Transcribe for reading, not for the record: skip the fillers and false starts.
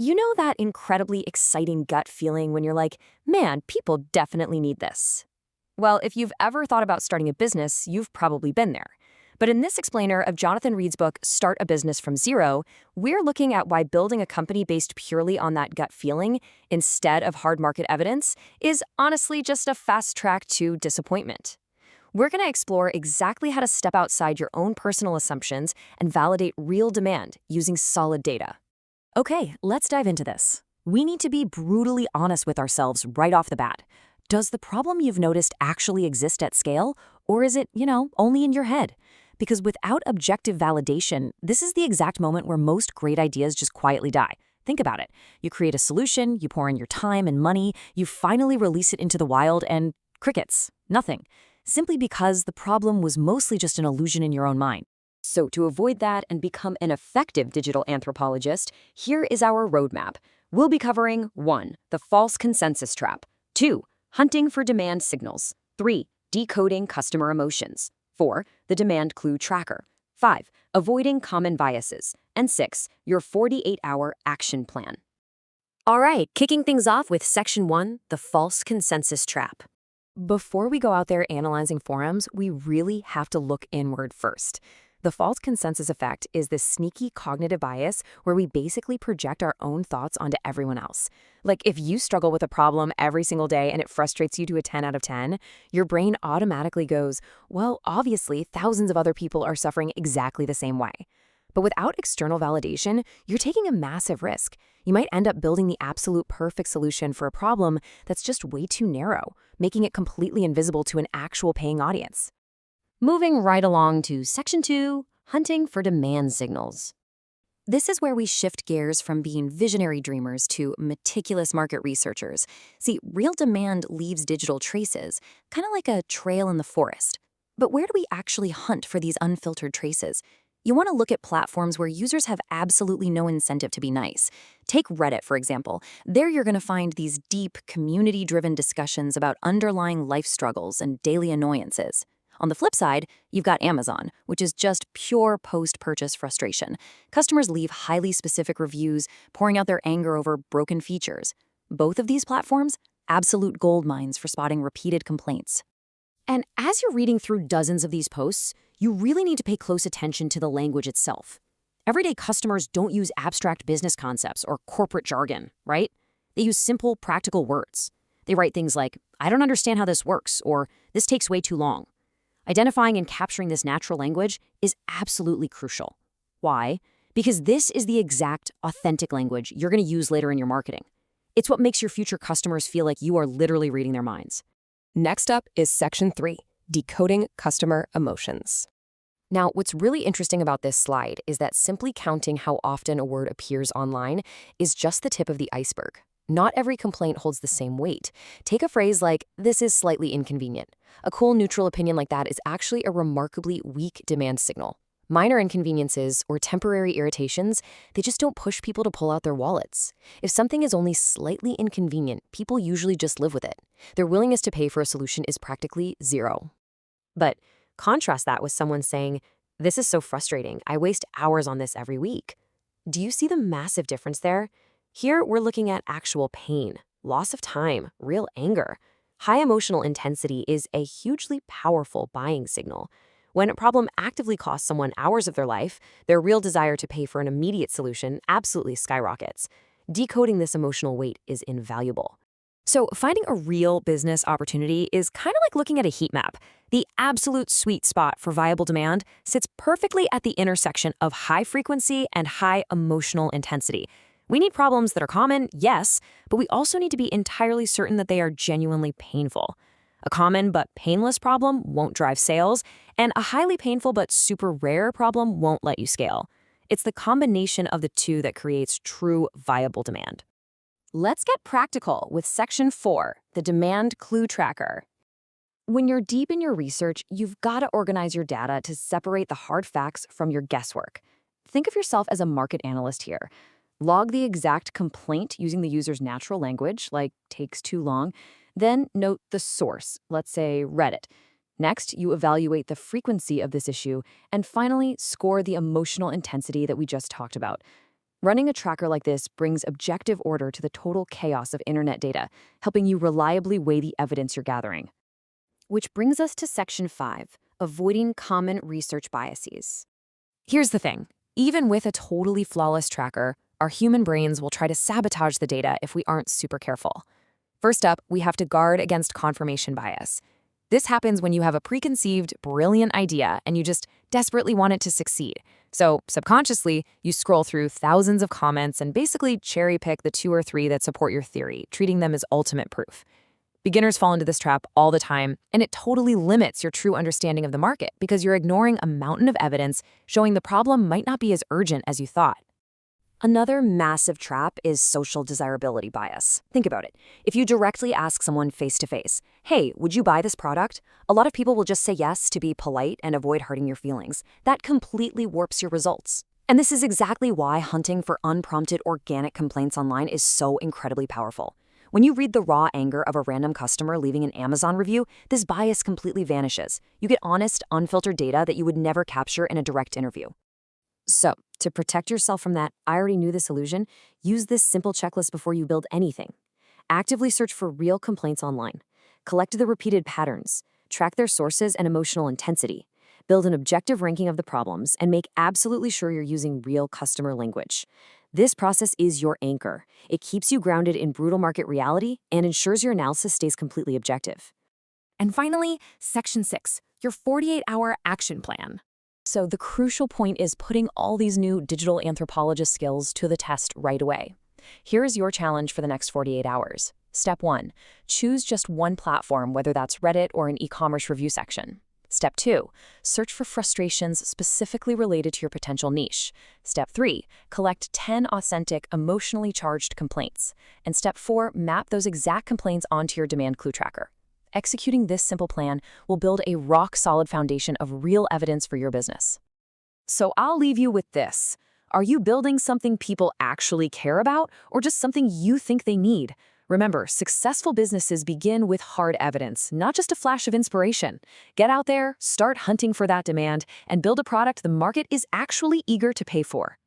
You know that incredibly exciting gut feeling when you're like, man, people definitely need this. Well, if you've ever thought about starting a business, you've probably been there. But in this explainer of Jonathan Reed's book, Start a Business from Zero, we're looking at why building a company based purely on that gut feeling, instead of hard market evidence, is honestly just a fast track to disappointment. We're going to explore exactly how to step outside your own personal assumptions and validate real demand using solid data. Okay, let's dive into this. We need to be brutally honest with ourselves right off the bat. Does the problem you've noticed actually exist at scale, or is it, only in your head? Because without objective validation, this is the exact moment where most great ideas just quietly die. Think about it. You create a solution, you pour in your time and money, you finally release it into the wild, and crickets, nothing. Simply because the problem was mostly just an illusion in your own mind. So to avoid that and become an effective digital anthropologist, here is our roadmap. We'll be covering 1. The false consensus trap. 2. Hunting for demand signals. 3. Decoding customer emotions. 4. The demand clue tracker. 5. Avoiding common biases. And 6. Your 48-hour action plan. All right, kicking things off with Section 1, the false consensus trap. Before we go out there analyzing forums, we really have to look inward first. The false consensus effect is this sneaky cognitive bias where we basically project our own thoughts onto everyone else. Like if you struggle with a problem every single day and it frustrates you to a 10 out of 10, your brain automatically goes, well, obviously thousands of other people are suffering exactly the same way. But without external validation, you're taking a massive risk. You might end up building the absolute perfect solution for a problem that's just way too narrow, making it completely invisible to an actual paying audience. Moving right along to Section 2, hunting for demand signals. This is where we shift gears from being visionary dreamers to meticulous market researchers. See, real demand leaves digital traces, kind of like a trail in the forest. But where do we actually hunt for these unfiltered traces? You want to look at platforms where users have absolutely no incentive to be nice. Take Reddit, for example. There you're going to find these deep, community-driven discussions about underlying life struggles and daily annoyances. On the flip side, you've got Amazon, which is just pure post-purchase frustration. Customers leave highly specific reviews, pouring out their anger over broken features. Both of these platforms, absolute gold mines for spotting repeated complaints. And as you're reading through dozens of these posts, you really need to pay close attention to the language itself. Everyday customers don't use abstract business concepts or corporate jargon, right? They use simple, practical words. They write things like, I don't understand how this works, or this takes way too long. Identifying and capturing this natural language is absolutely crucial. Why? Because this is the exact, authentic language you're going to use later in your marketing. It's what makes your future customers feel like you are literally reading their minds. Next up is Section 3, decoding customer emotions. Now, what's really interesting about this slide is that simply counting how often a word appears online is just the tip of the iceberg. Not every complaint holds the same weight. Take a phrase like, this is slightly inconvenient. A cool neutral opinion like that is actually a remarkably weak demand signal. Minor inconveniences or temporary irritations, they just don't push people to pull out their wallets. If something is only slightly inconvenient, people usually just live with it. Their willingness to pay for a solution is practically zero. But contrast that with someone saying, this is so frustrating. I waste hours on this every week. Do you see the massive difference there? Here, we're looking at actual pain, loss of time, real anger. High emotional intensity is a hugely powerful buying signal. When a problem actively costs someone hours of their life, their real desire to pay for an immediate solution absolutely skyrockets. Decoding this emotional weight is invaluable. So finding a real business opportunity is kind of like looking at a heat map. The absolute sweet spot for viable demand sits perfectly at the intersection of high frequency and high emotional intensity. We need problems that are common, yes, but we also need to be entirely certain that they are genuinely painful. A common but painless problem won't drive sales, and a highly painful but super rare problem won't let you scale. It's the combination of the two that creates true viable demand. Let's get practical with Section 4, the demand clue tracker. When you're deep in your research, you've got to organize your data to separate the hard facts from your guesswork. Think of yourself as a market analyst here. Log the exact complaint using the user's natural language, like takes too long. Then note the source, let's say Reddit. Next, you evaluate the frequency of this issue, and finally, score the emotional intensity that we just talked about. Running a tracker like this brings objective order to the total chaos of internet data, helping you reliably weigh the evidence you're gathering. Which brings us to Section 5, avoiding common research biases. Here's the thing. Even with a totally flawless tracker, our human brains will try to sabotage the data if we aren't super careful. First up, we have to guard against confirmation bias. This happens when you have a preconceived, brilliant idea and you just desperately want it to succeed. So, subconsciously, you scroll through thousands of comments and basically cherry pick the 2 or 3 that support your theory, treating them as ultimate proof. Beginners fall into this trap all the time, and it totally limits your true understanding of the market because you're ignoring a mountain of evidence showing the problem might not be as urgent as you thought. Another massive trap is social desirability bias. Think about it. If you directly ask someone face-to-face, "Hey, would you buy this product?" a lot of people will just say yes to be polite and avoid hurting your feelings. That completely warps your results. And this is exactly why hunting for unprompted organic complaints online is so incredibly powerful. When you read the raw anger of a random customer leaving an Amazon review, this bias completely vanishes. You get honest, unfiltered data that you would never capture in a direct interview. So, to protect yourself from that "I already knew this" illusion, use this simple checklist before you build anything. Actively search for real complaints online. Collect the repeated patterns. Track their sources and emotional intensity. Build an objective ranking of the problems, and make absolutely sure you're using real customer language. This process is your anchor. It keeps you grounded in brutal market reality and ensures your analysis stays completely objective. And finally, Section 6, your 48-hour action plan. So the crucial point is putting all these new digital anthropologist skills to the test right away. Here is your challenge for the next 48 hours. Step 1, choose just one platform, whether that's Reddit or an e-commerce review section. Step 2, search for frustrations specifically related to your potential niche. Step 3, collect 10 authentic, emotionally charged complaints. And Step 4, map those exact complaints onto your demand clue tracker. Executing this simple plan will build a rock-solid foundation of real evidence for your business. So I'll leave you with this. Are you building something people actually care about, or just something you think they need? Remember, successful businesses begin with hard evidence, not just a flash of inspiration. Get out there, start hunting for that demand, and build a product the market is actually eager to pay for.